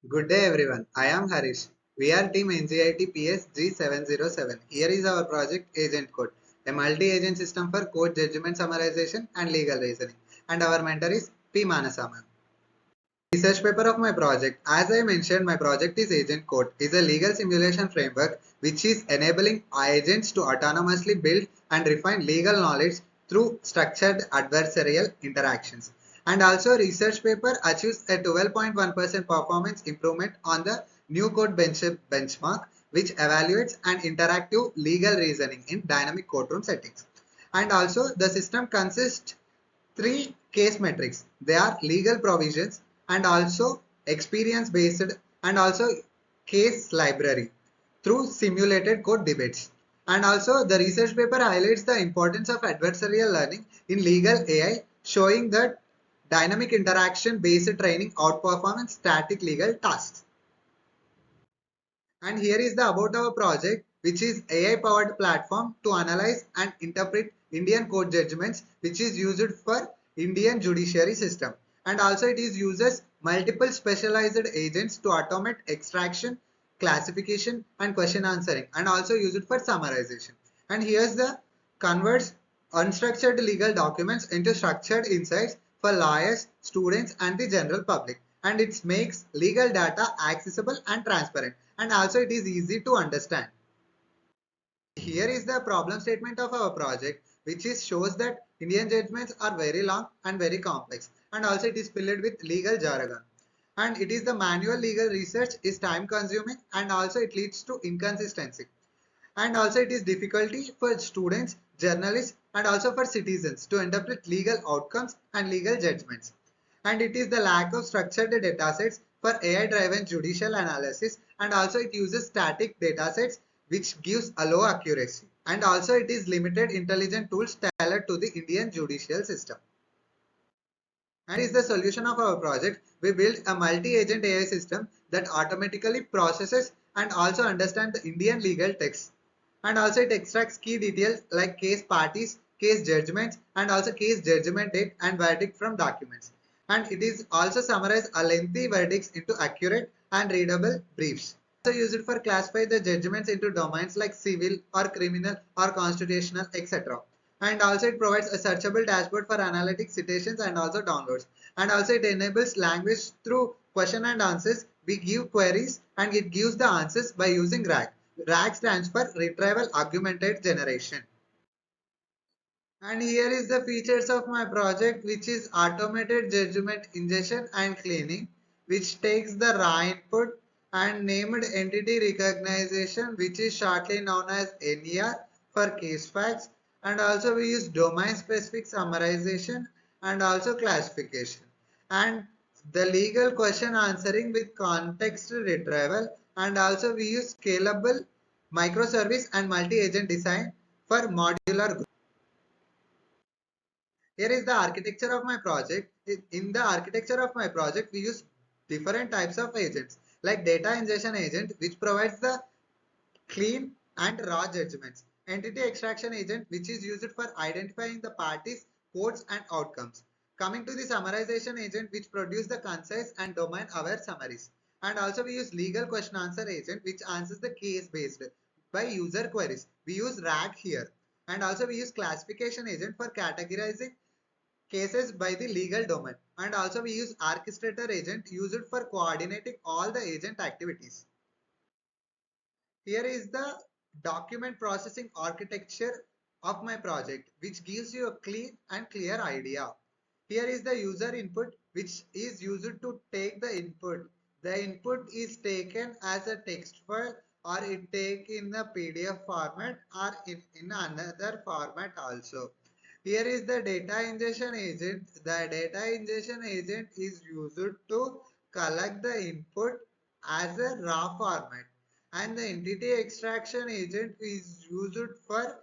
Good day everyone. I am Harish. We are team NGIT PS G707. Here is our project Agent Code, a multi-agent system for code judgment summarization and legal reasoning. And our mentor is P. Manasama. Research paper of my project. As I mentioned, my project is Agent Code, is a legal simulation framework which is enabling agents to autonomously build and refine legal knowledge through structured adversarial interactions. And also research paper achieves a 12.1% performance improvement on the new code benchmark which evaluates an interactive legal reasoning in dynamic courtroom settings. And also the system consists three case metrics. They are legal provisions and also experience based and also case library through simulated code debates. And also the research paper highlights the importance of adversarial learning in legal AI, showing that dynamic interaction based training outperforms static legal tasks. And here is the about our project, which is AI powered platform to analyze and interpret Indian court judgments, which is used for Indian judiciary system. And also it is uses multiple specialized agents to automate extraction, classification and question answering, and also use it for summarization. And here's the converts unstructured legal documents into structured insights for lawyers, students and the general public, and it makes legal data accessible and transparent, and also it is easy to understand. Here is the problem statement of our project, which is shows that Indian judgments are very long and very complex, and also it is filled with legal jargon, and it is the manual legal research is time consuming, and also it leads to inconsistency, and also it is difficulty for students, journalists and also for citizens to interpret legal outcomes and legal judgments. And it is the lack of structured datasets for AI driven judicial analysis, and also it uses static datasets which gives a low accuracy, and also it is limited intelligent tools tailored to the Indian judicial system. And is the solution of our project. We built a multi-agent AI system that automatically processes and also understands the Indian legal text. And also it extracts key details like case parties, case judgments, and also case judgment date and verdict from documents. And it is also summarize a lengthy verdicts into accurate and readable briefs. Also use it for classify the judgments into domains like civil or criminal or constitutional, etc. And also it provides a searchable dashboard for analytics, citations and also downloads. And also it enables language through question and answers. We give queries and it gives the answers by using RAG. RAG stands for retrieval augmented generation. And here is the features of my project, which is automated judgment ingestion and cleaning, which takes the raw input and named entity recognition, which is shortly known as NER for case facts. And also we use domain specific summarization and also classification. And the legal question answering with context retrieval, and also we use scalable microservice and multi-agent design for modular. Here is the architecture of my project. In the architecture of my project, we use different types of agents like data ingestion agent, which provides the clean and raw judgments. Entity extraction agent, which is used for identifying the parties, codes and outcomes. Coming to the summarization agent, which produce the concise and domain aware summaries. And also we use legal question answer agent, which answers the case based by user queries. We use RAG here. And also we use classification agent for categorizing cases by the legal domain, and also we use orchestrator agent used for coordinating all the agent activities. Here is the document processing architecture of my project, which gives you a clean and clear idea. Here is the user input, which is used to take the input. The input is taken as a text file, or it take in a PDF format, or in another format also. Here is the data ingestion agent. The data ingestion agent is used to collect the input as a raw format, and the entity extraction agent is used for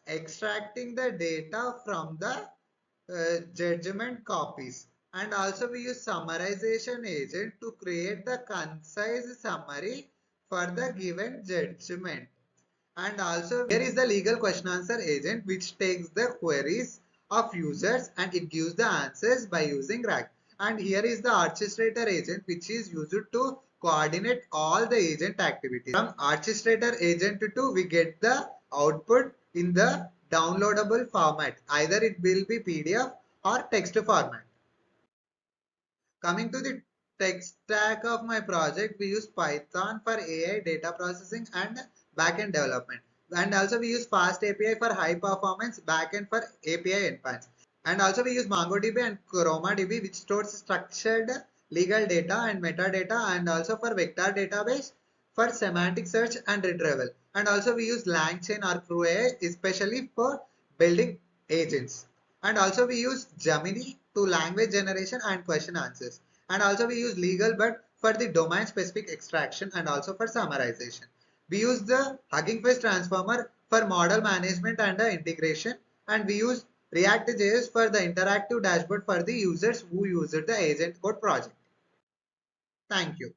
extracting the data from the judgment copies. And also we use summarization agent to create the concise summary for the given judgment. And also here is the legal question answer agent, which takes the queries of users and it gives the answers by using RAG. And here is the orchestrator agent which is used to coordinate all the agent activities. From orchestrator agent to we get the output in the downloadable format. Either it will be PDF or text format. Coming to the tech stack of my project, we use Python for AI data processing and backend development. And also we use Fast API for high performance, backend for API endpoints. And also we use MongoDB and ChromaDB which stores structured legal data and metadata, and also for vector database for semantic search and retrieval. And also we use LangChain or CrewAI especially for building agents. And also we use Gemini to language generation and question answers. And also we use LegalBird for the domain specific extraction and also for summarization. We use the Hugging Face transformer for model management and integration, and we use React.js for the interactive dashboard for the users who use the agent code project. Thank you.